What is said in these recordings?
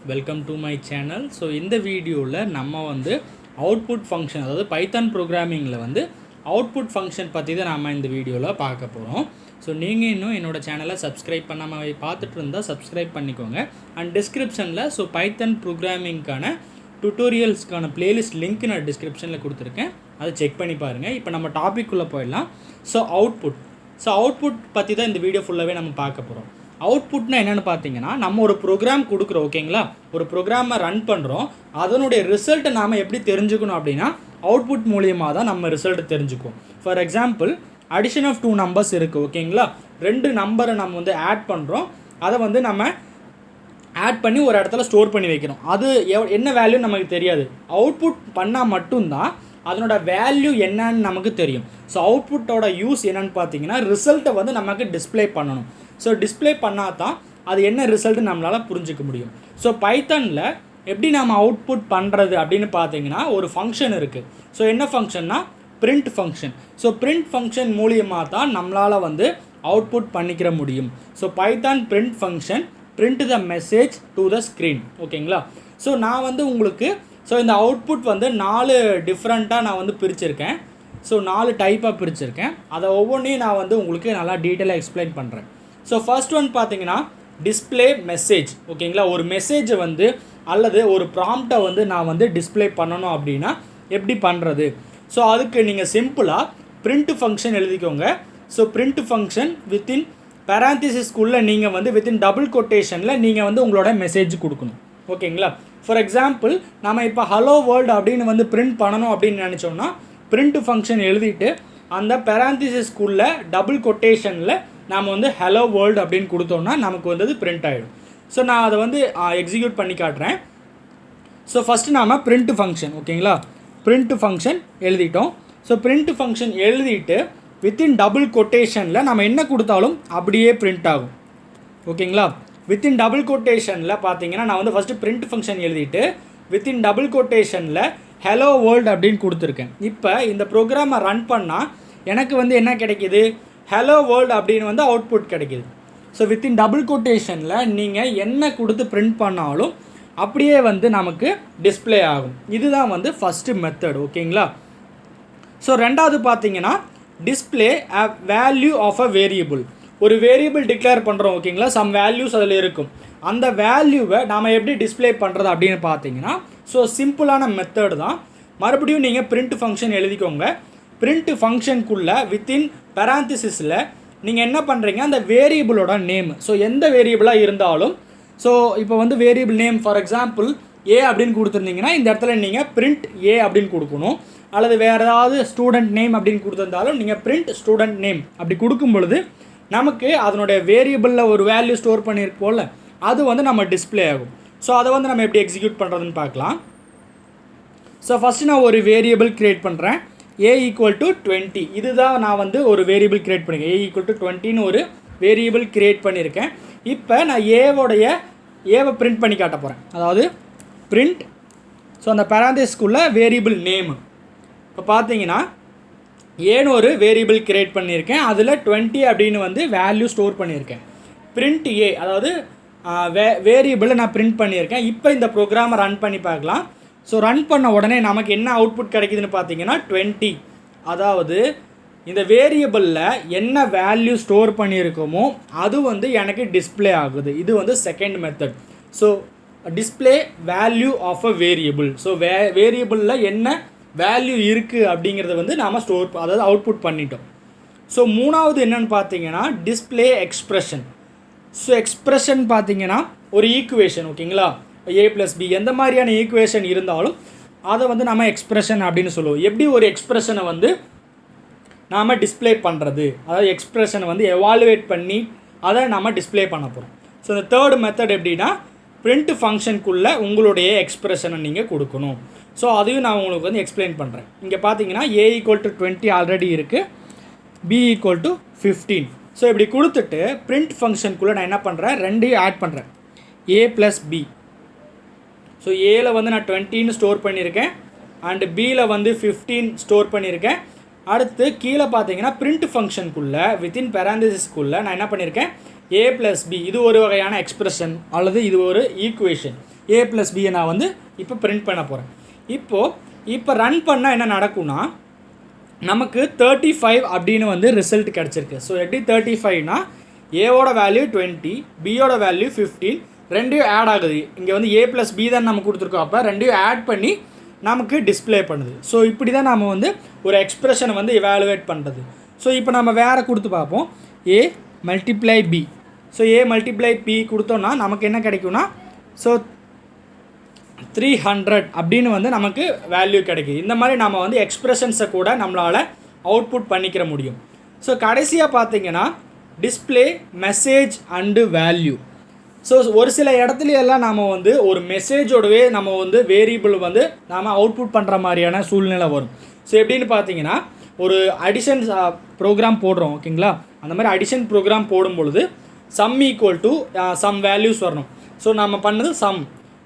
Welcome to my channel. So இந்த வீடியோவில் நம்ம வந்து அவுட்புட் ஃபங்க்ஷன், அதாவது பைத்தான் ப்ரோக்ராமிங்கில் வந்து அவுட்புட் ஃபங்க்ஷன் பற்றி தான் நம்ம இந்த வீடியோவில் பார்க்க போகிறோம். ஸோ நீங்கள் இன்னும் என்னோடய சேனலை சப்ஸ்கிரைப் பண்ணாமல் பார்த்துட்டு இருந்தால் சப்ஸ்கிரைப் பண்ணிக்கோங்க. அண்ட் டிஸ்கிரிப்ஷனில் பைத்தான் ப்ரோக்ராமிங்க்கான டுட்டோரியல்ஸ்க்கான பிளேலிஸ்ட் லிங்க் நான் டிஸ்கிரிப்ஷனில் கொடுத்துருக்கேன், அதை செக் பண்ணி பாருங்கள். இப்போ நம்ம டாபிக்குள்ளே போயிடலாம். ஸோ அவுட்புட் பற்றி தான் இந்த வீடியோ ஃபுல்லாகவே நம்ம பார்க்க போகிறோம். அவுட்புட்னா என்னென்னு பார்த்தீங்கன்னா, நம்ம ஒரு ப்ரோக்ராம் கொடுக்குறோம், ஓகேங்களா? ஒரு ப்ரோக்ராமை ரன் பண்ணுறோம், அதனுடைய ரிசல்ட்டை நாம் எப்படி தெரிஞ்சுக்கணும் அப்படின்னா அவுட்புட் மூலியமாக தான் நம்ம ரிசல்ட் தெரிஞ்சுக்குவோம். For example, addition of 2 numbers இருக்குது, ஓகேங்களா? 2 நம்பரை நம்ம வந்து ஆட் பண்ணுறோம், அதை வந்து நம்ம ஆட் பண்ணி ஒரு இடத்துல ஸ்டோர் பண்ணி வைக்கிறோம். அது என்ன வேல்யூ நமக்கு தெரியாது. அவுட்புட் பண்ணால் மட்டும்தான் அதனோட வேல்யூ என்னன்னு நமக்கு தெரியும். ஸோ அவுட்புட்டோட யூஸ் என்னென்னு பார்த்தீங்கன்னா, ரிசல்ட்டை வந்து நமக்கு டிஸ்பிளே பண்ணணும். ஸோ டிஸ்பிளே பண்ணால் தான் அது என்ன ரிசல்ட்டு நம்மளால் புரிஞ்சிக்க முடியும். ஸோ பைத்தானில் எப்படி நம்ம அவுட்புட் பண்ணுறது அப்படின்னு பார்த்தீங்கன்னா, ஒரு ஃபங்க்ஷன் இருக்குது. ஸோ என்ன ஃபங்க்ஷன்னா, print function. So print function மூலியமாக தான் நம்மளால் வந்து அவுட்புட் பண்ணிக்கிற முடியும். So Python print function print the message to the screen, ஓகேங்களா? ஸோ நான் வந்து உங்களுக்கு இந்த அவுட்புட் வந்து 4 டிஃப்ரெண்ட்டாக நான் வந்து பிரிச்சுருக்கேன். ஸோ 4 டைப்பாக பிரிச்சுருக்கேன். அதை ஒவ்வொன்றையும் நான் வந்து உங்களுக்கு நல்லா டீட்டெயிலாக எக்ஸ்பிளைன் பண்ணுறேன். ஸோ ஃபர்ஸ்ட் ஒன் பார்த்தீங்கன்னா டிஸ்பிளே மெசேஜ், ஓகேங்களா? ஒரு மெசேஜை வந்து அல்லது ஒரு ப்ராம்ப்டை வந்து நான் வந்து டிஸ்பிளே பண்ணணும் அப்படின்னா எப்படி பண்ணுறது? ஸோ அதுக்கு நீங்கள் சிம்பிளாக பிரிண்ட் ஃபங்க்ஷன் எழுதிக்கோங்க. ஸோ பிரிண்ட் ஃபங்க்ஷன் வித்தின் பேராந்திசிஸ்குள்ளே நீங்கள் வந்து வித்தின் டபுள் கொட்டேஷனில் நீங்கள் வந்து உங்களோட மெசேஜ் கொடுக்கணும், ஓகேங்களா? ஃபார் எக்ஸாம்பிள், நம்ம இப்போ ஹலோ வேர்ல்டு அப்படின்னு வந்து பிரிண்ட் பண்ணணும் அப்படின்னு நினச்சோம்னா பிரிண்ட் ஃபங்க்ஷன் எழுதிட்டு அந்த பேராந்திசிஸ்குள்ளே டபுள் கொட்டேஷனில் நாம் வந்து ஹலோ வேர்ல்டு அப்படின்னு கொடுத்தோம்னா நமக்கு வந்து பிரிண்ட் ஆகிடும். ஸோ நான் அதை வந்து எக்ஸிக்யூட் பண்ணி காட்டுறேன். ஸோ ஃபஸ்ட்டு நாம் பிரிண்ட் ஃபங்க்ஷன், ஓகேங்களா? பிரிண்ட் ஃபங்க்ஷன் எழுதிட்டோம். ஸோ பிரிண்ட் ஃபங்க்ஷன் எழுதிட்டு வித்தின் டபுள் கொட்டேஷனில் நம்ம என்ன கொடுத்தாலும் அப்படியே பிரிண்ட் ஆகும், ஓகேங்களா? வித்தின் டபுள் கொட்டேஷனில் பார்த்தீங்கன்னா நான் வந்து ஃபஸ்ட்டு பிரிண்ட் ஃபங்க்ஷன் எழுதிட்டு வித்தின் டபுள் கொட்டேஷனில் ஹலோ வேர்ல்டு அப்படின்னு கொடுத்துருக்கேன். இப்போ இந்த ப்ரோக்ராமை ரன் பண்ணால் எனக்கு வந்து என்ன கிடைக்கிது? ஹலோ வேர்ல்டு அப்படின்னு வந்து அவுட்புட் கிடைக்கிது. ஸோ வித்தின் டபுள் கொட்டேஷனில் நீங்கள் என்ன கொடுத்து பிரிண்ட் பண்ணாலும் அப்படியே வந்து நமக்கு டிஸ்பிளே ஆகும். இதுதான் வந்து ஃபஸ்ட்டு மெத்தட், ஓகேங்களா? ஸோ ரெண்டாவது பார்த்தீங்கன்னா display a value of a variable. ஒரு வேரியபிள் டிக்ளேர் பண்ணுறோம், ஓகேங்களா? சம் வேல்யூஸ் அதில் இருக்கும். அந்த வேல்யூவை நாம் எப்படி டிஸ்பிளே பண்ணுறது அப்படின்னு பார்த்தீங்கன்னா, ஸோ சிம்பிளான மெத்தட் தான். மறுபடியும் நீங்கள் பிரிண்ட் ஃபங்க்ஷன் எழுதிக்கோங்க. பிரிண்ட் ஃபங்க்ஷனுக்குள்ளே வித்தின் பேராந்திசிஸில் நீங்கள் என்ன பண்ணுறீங்க, அந்த வேரியபிளோட நேம், ஸோ எந்த வேரியபிளாக இருந்தாலும், ஸோ இப்போ வந்து variable name for example A அப்படின்னு கொடுத்துருந்தீங்கன்னா இந்த இடத்துல நீங்கள் பிரிண்ட் ஏ அப்படின்னு கொடுக்கணும். அல்லது வேறு ஏதாவது ஸ்டூடெண்ட் நேம் அப்படின்னு கொடுத்துருந்தாலும் நீங்கள் பிரிண்ட் ஸ்டூடெண்ட் நேம் அப்படி கொடுக்கும் பொழுது நமக்கு அதனுடைய வேரியபிளில் ஒரு வேல்யூ ஸ்டோர் பண்ணியிருப்போம்ல, அது வந்து நம்ம டிஸ்பிளே ஆகும். ஸோ அதை வந்து நம்ம எப்படி எக்ஸிக்யூட் பண்ணுறதுன்னு பார்க்கலாம். ஸோ ஃபஸ்ட்டு நான் ஒரு வேரியபிள் க்ரியேட் பண்ணுறேன், a = 20. இதுதான் நான் வந்து ஒரு வேரியபிள் க்ரியேட் பண்ணியிருக்கேன். a = 20ன்னு ஒரு வேரியபிள் க்ரியேட் பண்ணியிருக்கேன். இப்போ நான் ஏவை பிரிண்ட் பண்ணி காட்ட போகிறேன். அதாவது பிரிண்ட், ஸோ அந்த பேராந்திசிஸ்குள்ளே வேரியபிள் நேம். இப்போ பார்த்தீங்கன்னா ஏன்னு ஒரு வேரியபிள் க்ரியேட் பண்ணியிருக்கேன், அதில் 20 அப்படின்னு வந்து வேல்யூ ஸ்டோர் பண்ணியிருக்கேன். பிரிண்ட் ஏ, அதாவது வேரியபிளை நான் பிரிண்ட் பண்ணியிருக்கேன். இப்போ இந்த ப்ரோக்ராமை ரன் பண்ணி பார்க்கலாம். ஸோ ரன் பண்ண உடனே நமக்கு என்ன அவுட்புட் கிடைக்குதுன்னு பார்த்தீங்கன்னா 20. அதாவது இந்த வேரியபிளில் என்ன வேல்யூ ஸ்டோர் பண்ணியிருக்கோமோ அது வந்து எனக்கு டிஸ்பிளே ஆகுது. இது வந்து second method. So display value of a variable. So வேரியபிளில் என்ன வேல்யூ இருக்குது அப்படிங்கிறத வந்து நாம் அதாவது அவுட்புட் பண்ணிட்டோம். ஸோ மூணாவது என்னென்னு பார்த்தீங்கன்னா டிஸ்பிளே எக்ஸ்ப்ரெஷன். ஸோ எக்ஸ்ப்ரெஷன் பார்த்தீங்கன்னா ஒரு ஈக்குவேஷன், ஓகேங்களா? a+b எந்த மாதிரியான ஈக்குவேஷன் இருந்தாலும் அதை வந்து நம்ம எக்ஸ்ப்ரெஷன் அப்படின்னு சொல்லுவோம். எப்படி ஒரு எக்ஸ்ப்ரெஷனை வந்து நாம் டிஸ்பிளே பண்ணுறது, அதாவது எக்ஸ்ப்ரெஷனை வந்து எவாலுவேட் பண்ணி அதை நம்ம டிஸ்பிளே பண்ண போகிறோம். ஸோ இந்த தேர்ட் மெத்தட் எப்படின்னா பிரிண்ட் ஃபங்க்ஷனுக்குள்ளே உங்களுடைய எக்ஸ்ப்ரெஷனை நீங்கள் கொடுக்கணும். ஸோ அதையும் நான் உங்களுக்கு வந்து எக்ஸ்பிளைன் பண்ணுறேன். இங்கே பார்த்தீங்கன்னா a = 20 ஆல்ரெடி இருக்குது, b = 15. ஸோ இப்படி கொடுத்துட்டு பிரிண்ட் ஃபங்க்ஷனுக்குள்ளே நான் என்ன பண்ணுறேன், 2ஐயும் ஆட் பண்ணுறேன், a + b. ஸோ ஏல வந்து நான் 20ன்னு ஸ்டோர் பண்ணியிருக்கேன், அண்டு பியில் வந்து 15 ஸ்டோர் பண்ணியிருக்கேன். அடுத்து கீழே பார்த்தீங்கன்னா பிரிண்ட் ஃபங்க்ஷனுக்குள்ளே வித்தின் பேராந்திசிஸ்குள்ளே நான் என்ன பண்ணியிருக்கேன், a + b. இது ஒரு வகையான எக்ஸ்ப்ரெஷன் அல்லது இது ஒரு ஈக்குவேஷன். ஏ ப்ளஸ் பியை நான் வந்து இப்போ பிரிண்ட் பண்ண போகிறேன். இப்போ ரன் பண்ணால் என்ன நடக்கும்னா நமக்கு 35 அப்படின்னு வந்து ரிசல்ட் கிடச்சிருக்கு. ஸோ எப்படி 35னா ஏவோட வேல்யூ 20, பியோட வேல்யூ 15, ரெண்டையும் ஆட் ஆகுது. இங்கே வந்து ஏ ப்ளஸ் பி தான் நம்ம கொடுத்துருக்கோம். அப்போ ரெண்டையும் ஆட் பண்ணி நமக்கு டிஸ்பிளே பண்ணுது. ஸோ இப்படி தான் நம்ம வந்து ஒரு எக்ஸ்ப்ரெஷனை வந்து இவாலுவேட் பண்ணுறது. ஸோ இப்போ நம்ம வேறு கொடுத்து பார்ப்போம். ஏ மல்டிப்ளை பி. ஸோ ஏ மல்டிப்ளை பி கொடுத்தோன்னா நமக்கு என்ன கிடைக்கும்னா ஸோ 300 அப்படின்னு வந்து நமக்கு வேல்யூ கிடைக்குது. இந்த மாதிரி நம்ம வந்து எக்ஸ்ப்ரெஷன்ஸை கூட நம்மளால் அவுட்புட் பண்ணிக்கிற முடியும். ஸோ கடைசியாக பார்த்தீங்கன்னா display message and value. So ஒரு சில இடத்துலையெல்லாம் நம்ம வந்து ஒரு மெசேஜோடவே நம்ம வந்து வேரியபிள் வந்து நாம் அவுட்புட் பண்ணுற மாதிரியான சூழ்நிலை வரும். ஸோ எப்படின்னு பார்த்தீங்கன்னா ஒரு அடிஷன் ப்ரோக்ராம் போடுறோம் ஓகேங்களா. அந்த மாதிரி அடிஷன் ப்ரோக்ராம் போடும் பொழுது sum equal to sum values வரணும். ஸோ நம்ம பண்ணது சம்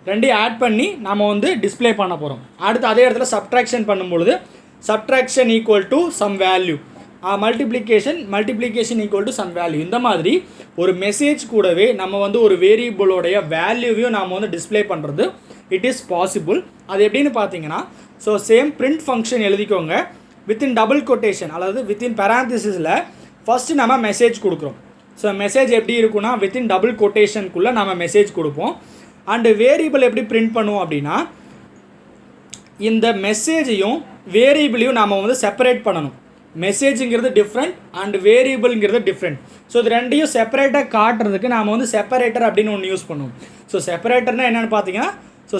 ரெண்டையும் ஆட் பண்ணி நம்ம வந்து டிஸ்பிளே பண்ண போகிறோம். அடுத்து அதே இடத்துல சப்ட்ராக்ஷன் பண்ணும்பொழுது subtraction equal to sum value, multiplication equal to sum value. இந்த மாதிரி ஒரு மெசேஜ் கூடவே நம்ம வந்து ஒரு வேரியபிளோடைய வேல்யூவையும் நாம் வந்து டிஸ்பிளே பண்ணுறது இட் இஸ் பாசிபிள். அது எப்படின்னு பார்த்தீங்கன்னா ஸோ சேம் பிரிண்ட் ஃபங்க்ஷன் எழுதிக்கோங்க. வித்தின் டபுள் கொட்டேஷன் அதாவது வித்தின் பேராந்திசிஸில் ஃபஸ்ட்டு நம்ம மெசேஜ் கொடுக்குறோம். ஸோ மெசேஜ் எப்படி இருக்குன்னா வித்தின் டபுள் கொட்டேஷனுக்குள்ளே நம்ம மெசேஜ் கொடுப்போம். அண்டு வேரியபிள் எப்படி பிரிண்ட் பண்ணுவோம் அப்படின்னா இந்த மெசேஜையும் வேரியபிளையும் நாம் வந்து செப்பரேட் பண்ணணும். மெசேஜுங்கிறது டிஃப்ரெண்ட் அண்ட் வேரியபிள்ங்கிறது டிஃப்ரெண்ட். ஸோ இது ரெண்டையும் செப்பரேட்டாக காட்டுறதுக்கு நாம் வந்து செப்பரேட்டர் அப்படின்னு ஒன்று யூஸ் பண்ணுவோம். ஸோ செப்பரேட்டர்னால் என்னென்னு பார்த்தீங்கன்னா ஸோ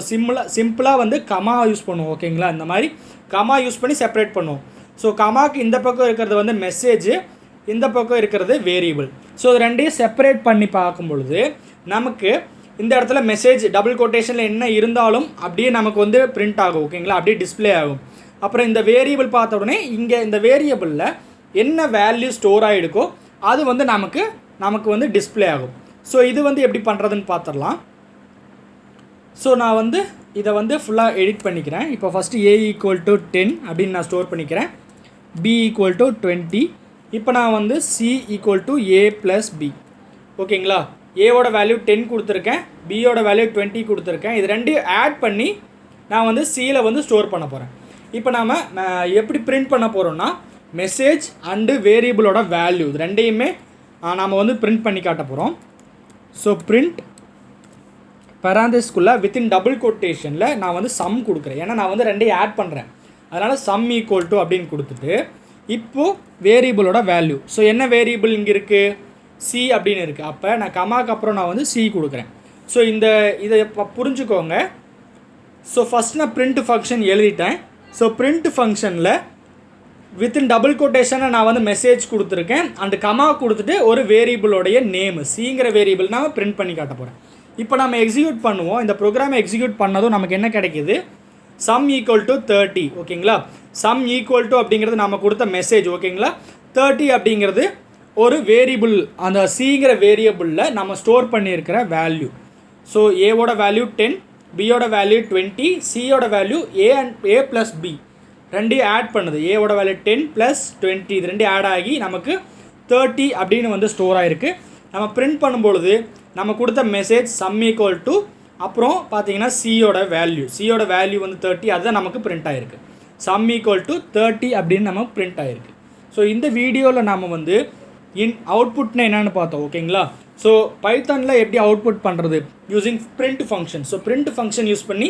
சிம்பிளாக வந்து கமா யூஸ் பண்ணுவோம் ஓகேங்களா. இந்த மாதிரி கமா யூஸ் பண்ணி செப்பரேட் பண்ணுவோம். ஸோ கமாக்கு இந்த பக்கம் இருக்கிறது வந்து மெசேஜ், இந்த பக்கம் இருக்கிறது வேரியபிள். ஸோ இது ரெண்டையும் செப்பரேட் பண்ணி பார்க்கும் பொழுது நமக்கு இந்த இடத்துல மெசேஜ் டபுள் கொட்டேஷனில் என்ன இருந்தாலும் அப்படியே நமக்கு வந்து பிரிண்ட் ஆகும் ஓகேங்களா, அப்படியே டிஸ்பிளே ஆகும். அப்புறம் இந்த வேரியபிள் பார்த்த உடனே இங்கே இந்த வேரியபிளில் என்ன வேல்யூ ஸ்டோர் ஆகிருக்கோ அது வந்து நமக்கு வந்து டிஸ்பிளே ஆகும். ஸோ இது வந்து எப்படி பண்ணுறதுன்னு பார்த்துடலாம். ஸோ நான் வந்து இதை வந்து ஃபுல்லாக எடிட் பண்ணிக்கிறேன். இப்போ ஃபஸ்ட்டு ஏ ஈக்குவல் டு 10 அப்படின்னு நான் ஸ்டோர் பண்ணிக்கிறேன். B equal to 20. இப்போ நான் வந்து C equal to A plus B ஓகேங்களா. ஏவோட வேல்யூ 10 கொடுத்துருக்கேன், பியோட வேல்யூ 20 கொடுத்துருக்கேன். இது ரெண்டையும் ஆட் பண்ணி நான் வந்து சியில் வந்து ஸ்டோர் பண்ண போகிறேன். இப்போ நாம் எப்படி பிரிண்ட் பண்ண போகிறோம்னா மெசேஜ் அண்டு வேரியபிளோட வேல்யூ இது ரெண்டையுமே நாம் வந்து பிரிண்ட் பண்ணி காட்ட போகிறோம். ஸோ பிரிண்ட் பேராந்திஸ்குள்ளே வித்தின் டபுள் கொட்டேஷனில் நான் வந்து சம் கொடுக்குறேன். ஏன்னா நான் வந்து ரெண்டையும் ஆட் பண்ணுறேன். அதனால் சம் ஈக்குவல் டு அப்படின்னு கொடுத்துட்டு இப்போது வேரியபிளோட வேல்யூ. ஸோ என்ன வேரியபிள் இங்கே இருக்குது சி அப்படின்னு இருக்குது. அப்போ நான் கமாக்கு அப்புறம் நான் வந்து சி கொடுக்குறேன். ஸோ இதை புரிஞ்சுக்கோங்க. ஸோ ஃபஸ்ட் நான் பிரிண்ட் ஃபங்க்ஷன் எழுதிட்டேன். ஸோ பிரிண்ட் ஃபங்க்ஷனில் வித்தின் டபுள் கொட்டேஷனை நான் வந்து மெசேஜ் கொடுத்துருக்கேன் அண்டு கமா கொடுத்துட்டு ஒரு வேரியபிளோடைய நேமு சிங்கிற வேரியபிள் நான் பிரிண்ட் பண்ணி காட்ட போகிறேன். இப்போ நம்ம எக்ஸிக்யூட் பண்ணுவோம். இந்த ப்ரோக்ராமை எக்ஸிக்யூட் பண்ணதும் நமக்கு என்ன கிடைக்கிது சம் ஈக்குவல் டு 30 ஓகேங்களா. சம் ஈக்குவல் டு அப்படிங்கிறது நம்ம கொடுத்த மெசேஜ் ஓகேங்களா. 30 அப்படிங்கிறது ஒரு வேரியபிள், அந்த சிங்கிற வேரியபிளில் நம்ம ஸ்டோர் பண்ணியிருக்கிற வேல்யூ. ஸோ ஏவோட வேல்யூ 10, பியோட வேல்யூ 20, சியோட வேல்யூ ஏ ப்ளஸ் பி ரெண்டையும் ஆட் பண்ணுது. ஏவோட வேல்யூ 10 ப்ளஸ் 20 இது ரெண்டையும் ஆட் ஆகி நமக்கு 30 அப்படின்னு வந்து ஸ்டோர் ஆகிருக்கு. நம்ம பிரிண்ட் பண்ணும்பொழுது நம்ம கொடுத்த மெசேஜ் சம் ஈக்குவல் டு அப்புறம் பார்த்தீங்கன்னா சியோட வேல்யூ வந்து 30 அதுதான் நமக்கு பிரிண்ட் ஆகிருக்கு. சம் ஈக்குவல் டு 30 அப்படின்னு நமக்கு பிரிண்ட் ஆகிருக்கு. ஸோ இந்த வீடியோவில் நாம் வந்து அவுட்புட்னா என்னென்னு பார்த்தோம் ஓகேங்களா. ஸோ பைத்தானில் எப்படி அவுட்புட் பண்ணுறது using print function. So print function use பண்ணி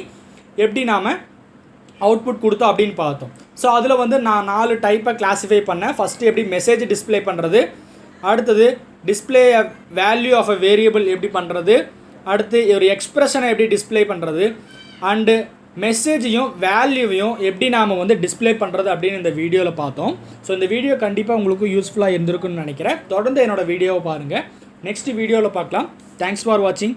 எப்படி நாம் அவுட்புட் கொடுத்தோம் அப்படின்னு பார்த்தோம். ஸோ அதில் வந்து நான் 4 டைப்பை கிளாஸிஃபை பண்ணேன். ஃபஸ்ட்டு எப்படி மெசேஜ் டிஸ்பிளே பண்ணுறது, அடுத்தது display value of a variable எப்படி பண்ணுறது, அடுத்து ஒரு எக்ஸ்ப்ரெஷனை எப்படி டிஸ்பிளே பண்ணுறது, அண்டு மெசேஜையும் வேல்யூவையும் எப்படி நாம் வந்து டிஸ்பிளே பண்ணுறது அப்படின்னு இந்த வீடியோவில் பார்த்தோம். ஸோ இந்த வீடியோ கண்டிப்பாக உங்களுக்கு யூஸ்ஃபுல்லாக இருந்திருக்குன்னு நினைக்கிறேன். தொடர்ந்து என்னோடய வீடியோவை பாருங்கள். நெக்ஸ்ட் வீடியோவில் பார்க்கலாம். தேங்க்ஸ் ஃபார் வாட்சிங்.